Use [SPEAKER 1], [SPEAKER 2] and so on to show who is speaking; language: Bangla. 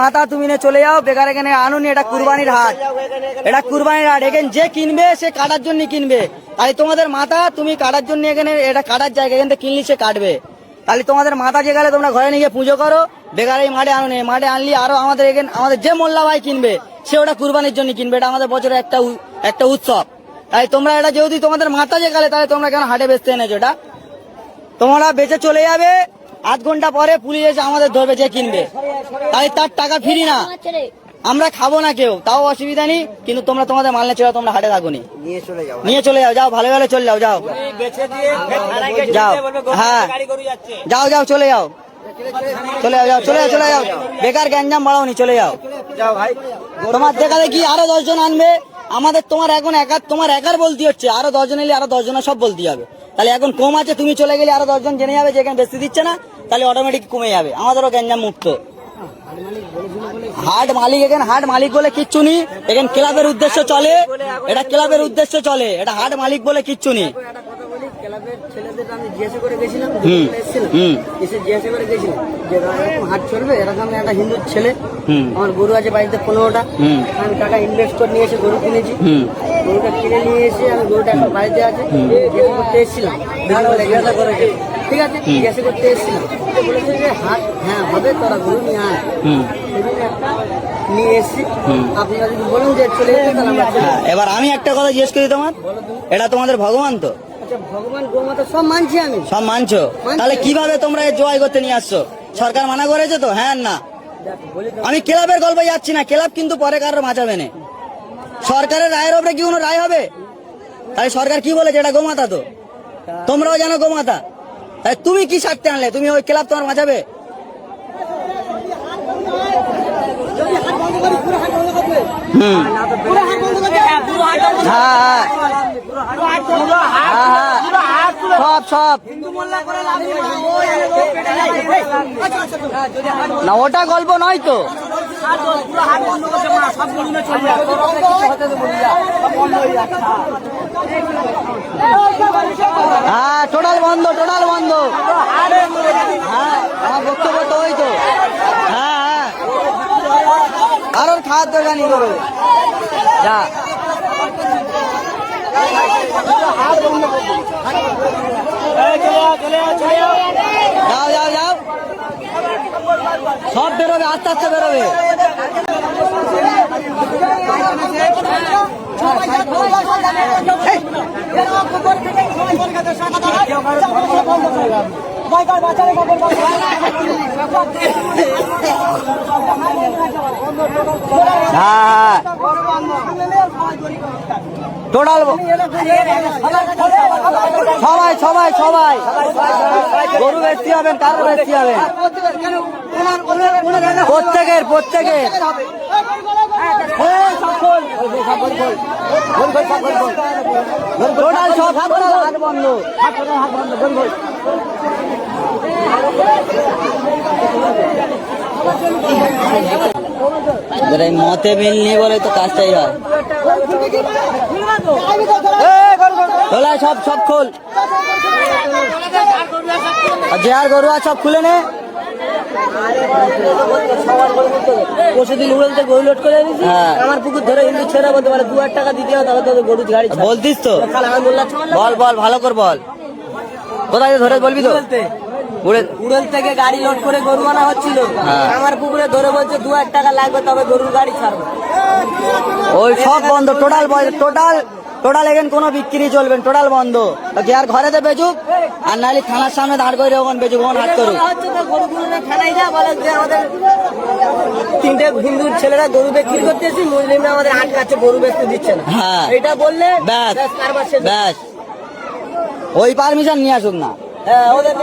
[SPEAKER 1] মাথা তুমি নিয়ে চলে যাও, বেকার এখানে আনুনি। এটা কুরবানির হাট, এটা কুরবানির হাট। এখানে যে কিনবে সে কাটার জন্য কিনবে। তাই তোমাদের মাথা তুমি কাটার জন্য, এখানে এটা কাটার জায়গা, এখান থেকে কিনলি সে কাটবে। তাহলে তোমাদের মাথা যে গেলে তোমরা ঘরে নিয়ে গিয়ে পুজো করো, বেকার এই মাঠে আনুনি। মাঠে আনলি আরো আমাদের এখানে আমাদের যে মোল্লা ভাই কিনবে সে ওটা কুরবানির জন্য কিনবে। এটা আমাদের বছরের একটা উৎসব। তাই তোমরা এটা যেহেতু তোমাদের মাথা যে গেলে, তাহলে তোমরা কেন হাটে বেচতে এনেছো? এটা তোমরা বেচে চলে যাবে, আধ ঘন্টা পরে পুলিশ এসে আমাদের ধরবে যে কিনবে। তাই তার টাকা ফিরি না, আমরা খাবো না কেউ, তাও অসুবিধা নেই। কিন্তু তোমরা তোমাদের মাল নিয়ে চলে, তোমরা হাটে থাকো নি, নিয়ে চলে যাও। যাও ভালো ভালো চলে যাও, যাও যাও। হ্যাঁ যাও যাও, চলে যাও, চলে যাও, চলে যাও, চলে যাও। বেকার গ্যাঞ্জাম বাড়াওনি, চলে যাও। তোমার দেখালে কি আরো 10 জন আনবে আমাদের। তোমার এখন তোমার একার বলতে হচ্ছে, আরো 10 জন এলে আরো 10 জনের সব বলতে হবে। তাহলে এখন কম আছে, তুমি চলে গেলে আরো 10 জন জেনে যাবে যে এখানে বেশি দিচ্ছে না, তাহলে অটোমেটিক কমে যাবে। আমাদেরও গ্যাঞ্জাম মুক্ত। হাট মালিক, এখানে হাট মালিক বলে কিচ্ছু নেই। এখানে ক্লাবের উদ্দেশ্য চলে, এটা ক্লাবের উদ্দেশ্য চলে, এটা হাট মালিক বলে কিচ্ছু নেই।
[SPEAKER 2] ক্লাবের ছেলেদের আমি জিজ্ঞাসা করে গেছিলাম, এসে জিজ্ঞাসা করে গেছিলাম যে এরকম হাট চলবে। এরকম একটা হিন্দু ছেলে, আমার গরু আছে বাড়িতে 15টা, আমি টাকা ইনভেস্ট করে নিয়ে এসে গরু কিনেছি। গরুটা কিনে নিয়ে এসে আমি গরুটা এখন বাড়িতে আছে, জিজ্ঞাসা করতে এসেছিলাম। জিজ্ঞাসা করে ঠিক আছে, জিজ্ঞাসা করতে এসেছিলাম, বলেছে যে হাট হ্যাঁ হবে, তোরা গরু নিয়ে আয়। একটা নিয়ে এসেছি, আপনারা যদি বলেন যে চলে যেতে, তাহলে
[SPEAKER 1] এবার আমি একটা কথা জিজ্ঞেস করি তোমার, এটা তোমাদের ভগবান তো?
[SPEAKER 2] ভগবান গোমাতা সব মানছি আমি,
[SPEAKER 1] সব মানছো, তাহলে কিভাবে তোমরা জয় করতে নিয়ে আসছো? সরকার মানা করেছে তো? হ্যাঁ না, আমি ক্লাবের গল্পে যাচ্ছি না। ক্লাব কিন্তু পরে কারোর বাঁচাবে না। সরকারের রায়ের উপরে কি কোনো রায় হবে? তাই সরকার কি বলেছে? এটা গোমাতা তো, তোমরাও জানো গোমাতা। তাই তুমি কি স্বার্থে আনলে? তুমি ওই ক্লাব তোমার বাঁচাবে? সব না, ওটা গল্প নয় তো। হ্যাঁ টোটাল বন্ধ, টোটাল বন্ধ। হ্যাঁ আমার বক্তব্য তো ওই তো। হ্যাঁ কারোর খাওয়ার দরকার নেই করো, যা যাও যাও যাও, সব বেরোবে, আস্তে আস্তে বেরোবে। হ্যাঁ টোটাল সবাই সবাই সবাই গরু বেশি হবেন, কারো বেশি হবেন, প্রত্যেকের প্রত্যেকের। টোটাল সব হাট বন্ধ, মতে মিলনি বলে তো কাজটাই হয়। সব সব খোল, যে আর গরু আর সব খুলে নে। পরশুদিন উড়লতে গরু লোড করে দিয়েছি, আমার পুকুর ধরে হিন্দু ছেড়ে বলতে পারে 2000 টাকা দিতে হবে, তাহলে তোদের গরু গাড়ি বলতিস তো। বল বল ভালো করে বল, কোথায় ধরে বলবি তো? উড়েল থেকে গাড়ি লোড করে গরু আনা হচ্ছিল, আমার পুকুরে ধরে বলছে 2000 টাকা লাগবে, তবে গরুর গাড়ি ছাড়বে। ওই সব বন্ধ, টোটাল টোটাল টোটাল এখানে কোনো বিক্রি চলবে, টোটাল বন্ধ। যে আর ঘরেতে বেচুক, আর নাহলে থানার সামনে দাঁড় করে ওখানে বেচুক, ওখানে হাট করুক। থানায় যা বলে যে আমাদের 3টে হিন্দু ছেলেরা গরু বিক্রি করতেছি, মুসলিমরা আমাদের আটকাচ্ছে, গরু বেচতে দিচ্ছে না। হ্যাঁ এটা বললে ব্যাস ব্যাস, ওই পারমিশন নিয়ে আসুক না। হ্যাঁ ওদের